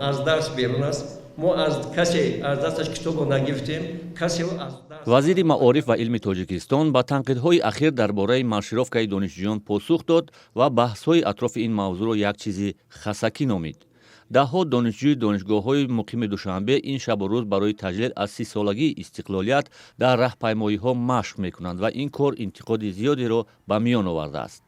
از درس بیرون است. ما از کسی از دستش کتاب نگرفتیم، کسی از وزیر معارف و علم تاجیکستان با تنقیدهای اخیر درباره مارشировکای دانشجویان پاسخ داد و بحث‌های اطراف این موضوع را یک چیزی خسکی نامید. دهها دانشجوی دانشگاه‌های مقیم دوشنبه این شب و روز برای تجلیل از 30 سالگی استقلالیت در راهپیمایی‌ها مشق می‌کنند و این کار انتقاد زیادی را به میان آورده است.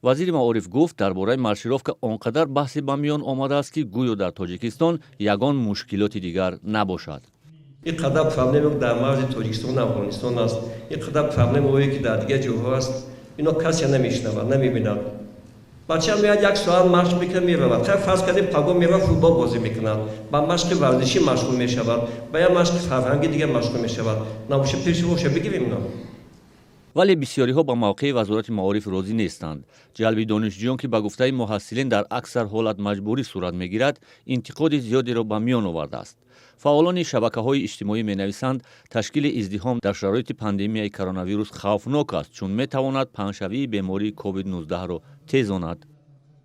وزیر معارف گفت درباره مارشировка آنقدر بحثی به میان آمده است که گویا در تاجیکستان یگان مشکلات دیگر نباشد. این قدر پرابلم در مرز تاجیکستان و افغانستان است. این قدر پرابلم هایی که در دیگر جاها است. اینا کسی نمیشنود، نمیبیند. بچه میاد یک ساعت مشق میکنه میرود. خیلی فرض کردیم پگاه میرود فوتبال بازی میکنند. با مشق ورزشی مشغول میشود. با یا مشق فرهنگی دیگه مشغول میشود. نباشه پیش روش بگیریم اینا. ولی بسیاری ها با موقع وزارت معارف راضی نیستند. جلب دانشجویان که به گفته محصلین در اکثر حالت مجبوری صورت میگیرد، انتقاد زیادی را به میان آورده است. فعالان شبکه‌های اجتماعی می‌نویسند تشکیل ازدحام در شرایط پاندمیای کرونا ویروس خوفناک است چون می‌تواند پنشوی بیماری کووید 19 را تیزاند.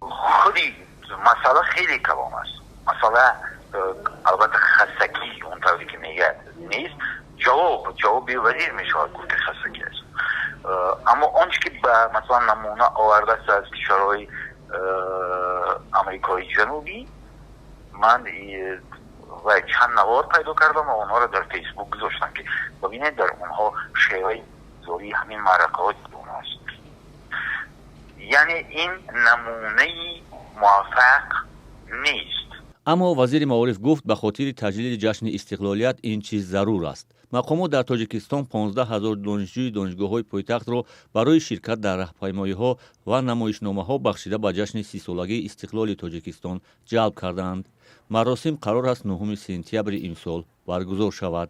خودی مسئله خیلی کلان است. مسئله البته خستگی اونطوری که میگه نیست. جواب وزیر میشود گفت خستگی است. اما آنچه که به مثلا نمونه آورده است از کشورهای آمریکای جنوبی، من و چند نوار پیدا کردم و اونها را در فیسبوک گذاشتم که ببینید در اونها شیوه زوری همین معرکات اون است. یعنی این نمونه موفق نیست. اما وزیر معارف گفت به خاطر تجلیل جشن استقلالیت این چیز ضرور است. مقامات در تاجیکستان 15,000 دانشجوی دانشگاه‌های پایتخت را برای شرکت در راهپیمایی‌ها و نمایشنامه‌ها بخشیده به جشن 30 سالگی استقلال تاجیکستان جلب کردند. مراسم قرار است 9 سپتامبر امسال برگزار شود.